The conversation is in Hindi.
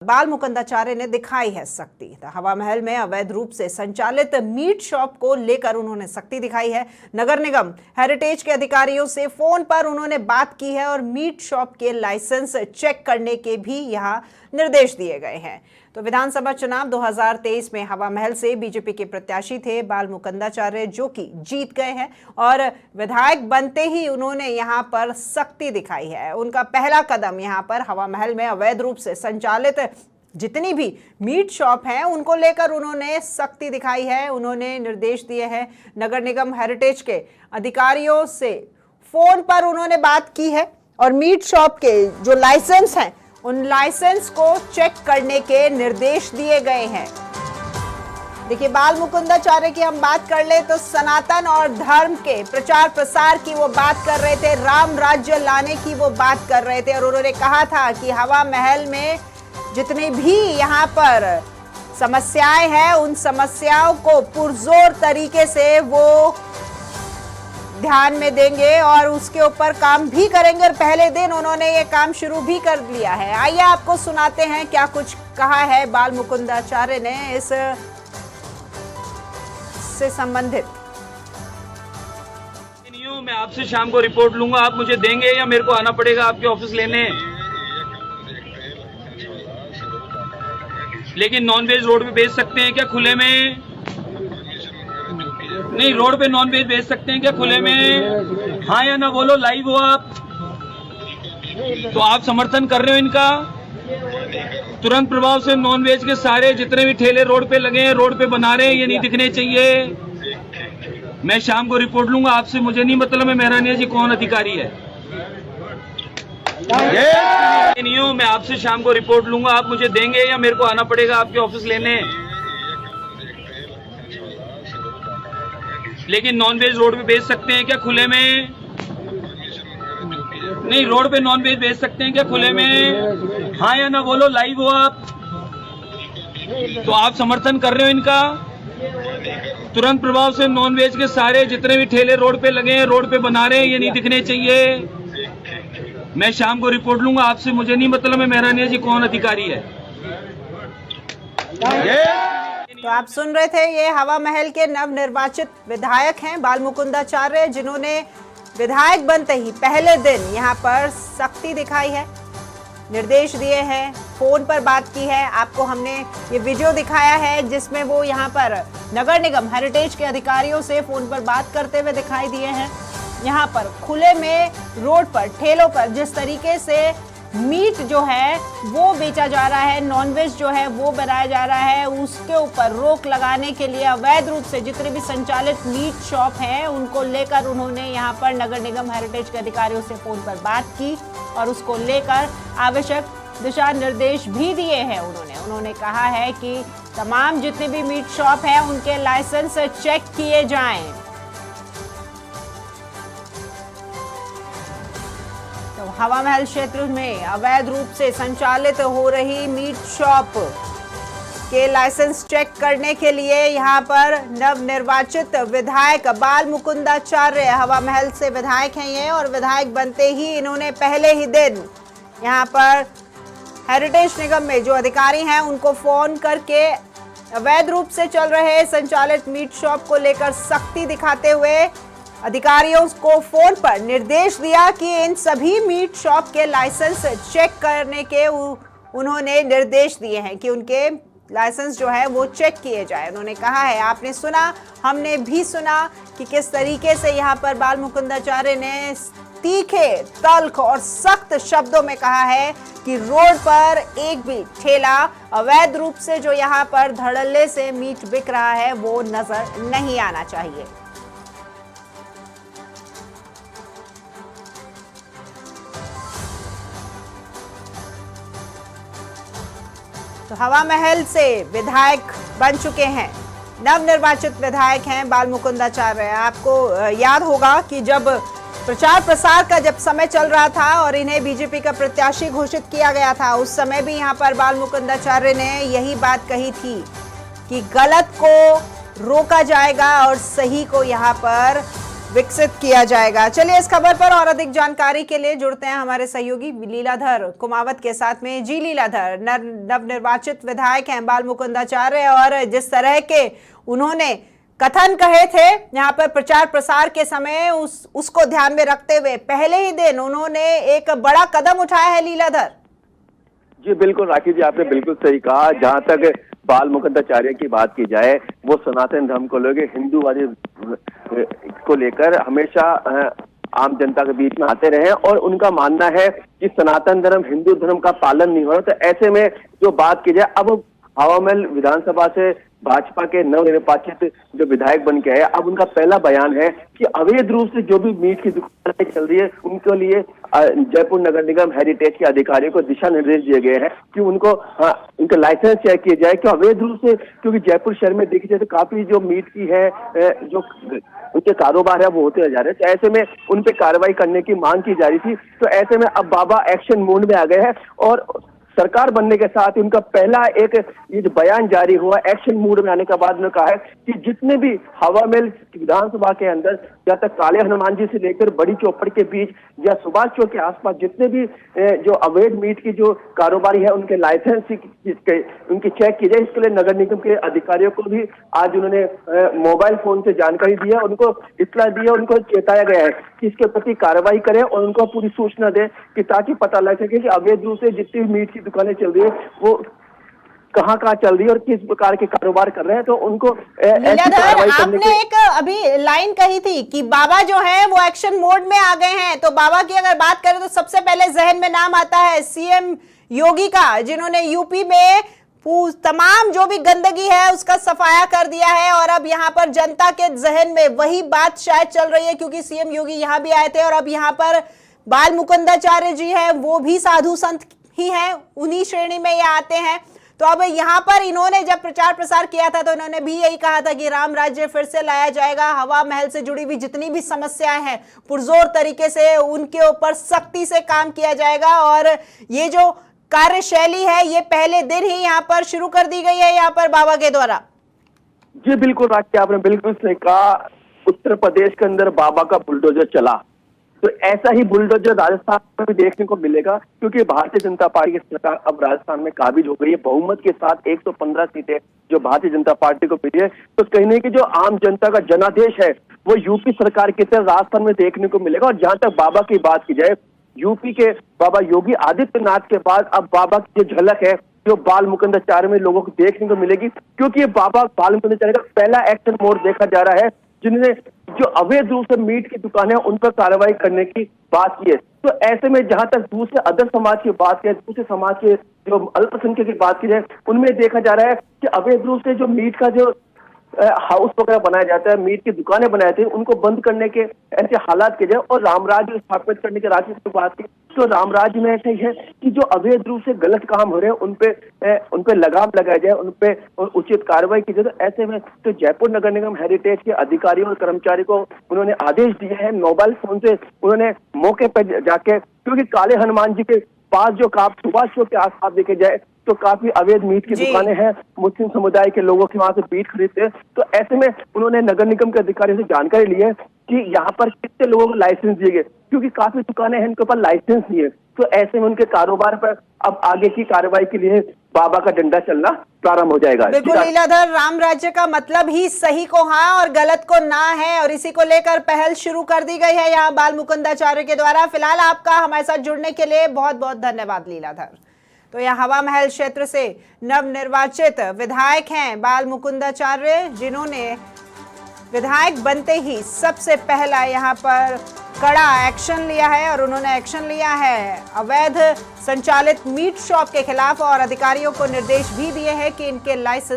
बाल मुकुंदाचार्य ने दिखाई है सख्ती। हवा महल में अवैध रूप से संचालित मीट शॉप को लेकर उन्होंने सख्ती दिखाई है। नगर निगम हेरिटेज के अधिकारियों से फोन पर उन्होंने बात की है और मीट शॉप के लाइसेंस चेक करने के भी यहां निर्देश दिए गए हैं। तो विधानसभा चुनाव 2023 में हवा महल से बीजेपी के प्रत्याशी थे बाल मुकुंदाचार्य, जो कि जीत गए हैं और विधायक बनते ही उन्होंने यहां पर सख्ती दिखाई है। उनका पहला कदम यहां पर हवा महल में अवैध रूप से संचालित जितनी भी मीट शॉप हैं उनको लेकर उन्होंने सख्ती दिखाई है। उन्होंने निर्देश दिए हैं। नगर निगम हेरिटेज के अधिकारियों से फोन पर उन्होंने बात की है और मीट शॉप के जो लाइसेंस हैं उन लाइसेंस को चेक करने के निर्देश दिए गए हैं। देखिए, बाल मुकुंदाचार्य की हम बात कर ले तो सनातन और धर्म के प्रचार प्रसार की वो बात कर रहे थे, राम राज्य लाने की वो बात कर रहे थे और उन्होंने कहा था कि हवा महल में जितनी भी यहाँ पर समस्याएं हैं उन समस्याओं को पुरजोर तरीके से वो ध्यान में देंगे और उसके ऊपर काम भी करेंगे और पहले दिन उन्होंने ये काम शुरू भी कर लिया है। आइए आपको सुनाते हैं क्या कुछ कहा है बाल मुकुंदाचार्य ने इस से संबंधित। मैं आपसे शाम को रिपोर्ट लूंगा, आप मुझे देंगे या मेरे को आना पड़ेगा आपके ऑफिस लेने? लेकिन नॉनवेज रोड पे बेच सकते हैं क्या खुले में? नहीं, रोड पे नॉनवेज बेच सकते हैं क्या खुले में? हाँ या ना बोलो, लाइव हो आप। तो आप समर्थन कर रहे हो इनका? तुरंत प्रभाव से नॉनवेज के सारे जितने भी ठेले रोड पे लगे हैं, रोड पे बना रहे हैं, ये नहीं दिखने चाहिए। मैं शाम को रिपोर्ट लूंगा आपसे, मुझे नहीं मतलब है मेहरानिया जी कौन अधिकारी है। मैं आपसे शाम को रिपोर्ट लूंगा, आप मुझे देंगे या मेरे को आना पड़ेगा आपके ऑफिस लेने? लेकिन नॉनवेज रोड पे बेच सकते हैं क्या खुले में? नहीं, रोड पे नॉनवेज बेच सकते हैं क्या खुले में? हाँ या ना बोलो, लाइव हो आप। तो आप समर्थन कर रहे हो इनका? तुरंत प्रभाव से नॉनवेज के सारे जितने भी ठेले रोड पे लगे हैं, रोड पे बना रहे हैं, ये नहीं दिखने चाहिए। मैं शाम को रिपोर्ट लूंगा आपसे, मुझे नहीं मतलब है मेहरानिया जी कौन अधिकारी है। तो आप सुन रहे थे, ये हवा महल के नवनिर्वाचित विधायक हैं बाल मुकुंदाचार्य, जिन्होंने विधायक बनते ही पहले दिन यहां पर सख्ती दिखाई है, निर्देश दिए हैं, फोन पर बात की है। आपको हमने ये वीडियो दिखाया है जिसमें वो यहां पर नगर निगम हेरिटेज के अधिकारियों से फोन पर बात करते हुए दिखाई दिए हैं। यहाँ पर खुले में रोड पर ठेलों पर जिस तरीके से मीट जो है वो बेचा जा रहा है, नॉनवेज जो है वो बनाया जा रहा है, उसके ऊपर रोक लगाने के लिए अवैध रूप से जितने भी संचालित मीट शॉप हैं उनको लेकर उन्होंने यहाँ पर नगर निगम हेरिटेज के अधिकारियों से फोन पर बात की और उसको लेकर आवश्यक दिशा निर्देश भी दिए हैं। उन्होंने कहा है कि तमाम जितने भी मीट शॉप हैं उनके लाइसेंस चेक किए जाएं। तो हवा महल क्षेत्र में अवैध रूप से संचालित हो रही मीट शॉप के लाइसेंस चेक करने के लिए यहाँ पर नवनिर्वाचित विधायक बाल मुकुंदाचार्य, हवा महल से विधायक हैं ये, और विधायक बनते ही इन्होंने पहले ही दिन यहाँ पर हेरिटेज निगम में जो अधिकारी हैं उनको फोन करके अवैध रूप से चल रहे संचालित मीट शॉप को लेकर सख्ती दिखाते हुए अधिकारियों को फोन पर निर्देश दिया कि इन सभी मीट शॉप के लाइसेंस चेक करने के उन्होंने निर्देश दिए हैं कि उनके लाइसेंस जो है वो चेक किए जाए। उन्होंने कहा है, आपने सुना, हमने भी सुना कि किस तरीके से यहाँ पर बाल मुकुंदाचार्य ने तीखे, तल्ख और सख्त शब्दों में कहा है कि रोड पर एक भी ठेला अवैध रूप से जो यहाँ पर धड़ल्ले से मीट बिक रहा है वो नजर नहीं आना चाहिए। तो हवा महल से विधायक बन चुके हैं, नवनिर्वाचित विधायक हैं बाल मुकुंदाचार्य। आपको याद होगा कि जब प्रचार प्रसार का जब समय चल रहा था और इन्हें बीजेपी का प्रत्याशी घोषित किया गया था, उस समय भी यहाँ पर बाल मुकुंदाचार्य ने यही बात कही थी कि गलत को रोका जाएगा और सही को यहाँ पर विकसित किया जाएगा। चलिए इस खबर पर और अधिक जानकारी के लिए जुड़ते हैं हमारे सहयोगी लीलाधर कुमावत के साथ में। जी लीलाधर, नवनिर्वाचित विधायक हैं बाल मुकुंदाचार्य, और जिस तरह के उन्होंने कथन कहे थे यहाँ पर प्रचार प्रसार के समय, उसको ध्यान में रखते हुए पहले ही दिन उन्होंने एक बड़ा कदम उठाया है। लीलाधर जी बिल्कुल राखी जी, आपने बिल्कुल सही कहा। जहां तक बाल मुकुंदाचार्य की बात की जाए, वो सनातन धर्म को लेकर, हिंदूवादी को लेकर हमेशा आम जनता के बीच में आते रहे और उनका मानना है कि सनातन धर्म, हिंदू धर्म का पालन नहीं हो रहा। तो ऐसे में जो बात की जाए, अब हवा महल विधानसभा से भाजपा के नवनिर्वाचित जो विधायक बन के आए, अब उनका पहला बयान है कि अवैध रूप से जो भी मीट की दुकानें चल रही है, उनके लिए जयपुर नगर निगम हेरिटेज के अधिकारियों को दिशा निर्देश दिए गए हैं कि उनको उनके लाइसेंस चेक किए जाए कि अवैध रूप से, क्योंकि जयपुर शहर में देखी जाए तो काफी जो मीट की है, जो उनके कारोबार है वो होते जा रहे हैं। तो ऐसे में उन पे कार्रवाई करने की मांग की जा रही थी। तो ऐसे में अब बाबा एक्शन मोड में आ गए हैं और सरकार बनने के साथ ही उनका पहला एक ये जो बयान जारी हुआ, एक्शन मूड में आने के बाद उन्होंने कहा है कि जितने भी हवा महल विधानसभा के अंदर, जहाँ तक काले हनुमान जी से लेकर बड़ी चौपड़ के बीच या सुभाष चौक के आसपास जितने भी जो अवैध मीट की जो कारोबारी है, उनके लाइसेंस उनकी चेक की जाए। इसके लिए नगर निगम के अधिकारियों को भी आज उन्होंने मोबाइल फोन से जानकारी दी है, उनको इत्तला दी है, उनको चेताया गया है कि इसके प्रति कार्रवाई करें और उनको पूरी सूचना दें कि ताकि पता लग सके कि अवैध रूप से जितनी भी मीट की दुकानें चल रही है वो कहाँ चल रही है और किस प्रकार के कारोबार कर रहे हैं। तो उनको ऐसी कार्रवाई करने आपने एक अभी लाइन कही थी कि बाबा जो है वो एक्शन मोड में आ गए हैं। तो बाबा की अगर बात करें तो सबसे पहले जहन में नाम आता है सीएम योगी का, जिन्होंने यूपी में तमाम जो भी गंदगी है उसका सफाया कर दिया है। और अब यहाँ पर जनता के जहन में वही बात शायद चल रही है, क्योंकि सीएम योगी यहाँ भी आए थे और अब यहाँ पर बाल मुकुंदाचार्य जी है, वो भी साधु संत ही हैं, उन्हीं श्रेणी में ये आते हैं। तो अब यहाँ पर इन्होंने जब प्रचार प्रसार किया था तो इन्होंने भी यही कहा था कि राम राज्य फिर से लाया जाएगा, हवा महल से जुड़ी हुई जितनी भी समस्याएं हैं पुरजोर तरीके से उनके ऊपर सख्ती से काम किया जाएगा। और ये जो कार्यशैली है ये पहले दिन ही यहाँ पर शुरू कर दी गई है यहाँ पर बाबा के द्वारा। जी बिल्कुल राखी, आपने बिल्कुल सही कहा। उत्तर प्रदेश के अंदर बाबा का बुलडोजर चला, तो ऐसा ही बुलडोजर राजस्थान में भी देखने को मिलेगा, क्योंकि भारतीय जनता पार्टी की सरकार अब राजस्थान में काबिज हो गई है। बहुमत के साथ 115 सीटें जो भारतीय जनता पार्टी को मिली है। तो कहने की जो आम जनता का जनादेश है वो यूपी सरकार की तरह राजस्थान में देखने को मिलेगा। और जहां तक बाबा की बात की जाए, यूपी के बाबा योगी आदित्यनाथ के बाद अब बाबा की जो झलक है जो बाल मुकुंदाचार्य में लोगों को देखने को मिलेगी, क्योंकि ये बाबा बाल मुकुंदाचार्य का पहला एक्शन मोड देखा जा रहा है, जिन्होंने जो अवैध रूप से मीट की दुकानें उन पर कार्रवाई करने की बात की है। तो ऐसे में जहां तक दूसरे अदर समाज की बात की, दूसरे समाज के जो अल्पसंख्यक की बात की जाए, उनमें देखा जा रहा है कि अवैध रूप से जो मीट का जो हाउस वगैरह बनाया जाता है, मीट की दुकानें बनाए थे, उनको बंद करने के ऐसे हालात किए जाए और रामराज्य स्थापित करने के राज्य की बात की। तो रामराज्य में ऐसा ही है कि जो अवैध रूप से गलत काम हो रहे हैं उन पे लगाम लगाया जाए, उन पे उचित कार्रवाई की जाए। तो ऐसे में तो जयपुर नगर निगम हेरिटेज के अधिकारियों और कर्मचारी को उन्होंने आदेश दिए हैं, मोबाइल फोन से उन्होंने मौके पर जाके, क्योंकि काले हनुमान जी के पास जो सुभाष चौक के आसपास देखे जाए तो काफी अवैध मीट की दुकानें हैं, मुस्लिम समुदाय के लोगों के वहां से मीट खरीदते हैं। तो ऐसे में उन्होंने नगर निगम के अधिकारियों से जानकारी ली है कि यहाँ पर कितने लोगों को लाइसेंस दिए गए, क्योंकि काफी दुकानें हैं इनके ऊपर लाइसेंस नहीं है। तो ऐसे में उनके कारोबार पर अब आगे की कार्रवाई के लिए बाबा का डंडा चलना प्रारंभ हो जाएगा। बिल्कुल लीलाधर, राम राज्य का मतलब ही सही को हाँ और गलत को ना है, और इसी को लेकर पहल शुरू कर दी गई है यहाँ बाल मुकुंदाचार्य के द्वारा। फिलहाल आपका हमारे साथ जुड़ने के लिए बहुत बहुत धन्यवाद लीलाधर। तो यह हवा महल क्षेत्र से नवनिर्वाचित विधायक हैं बाल मुकुंदाचार्य, जिन्होंने विधायक बनते ही सबसे पहला यहाँ पर कड़ा एक्शन लिया है। और उन्होंने एक्शन लिया है अवैध संचालित मीट शॉप के खिलाफ और अधिकारियों को निर्देश भी दिए हैं कि इनके लाइसेंस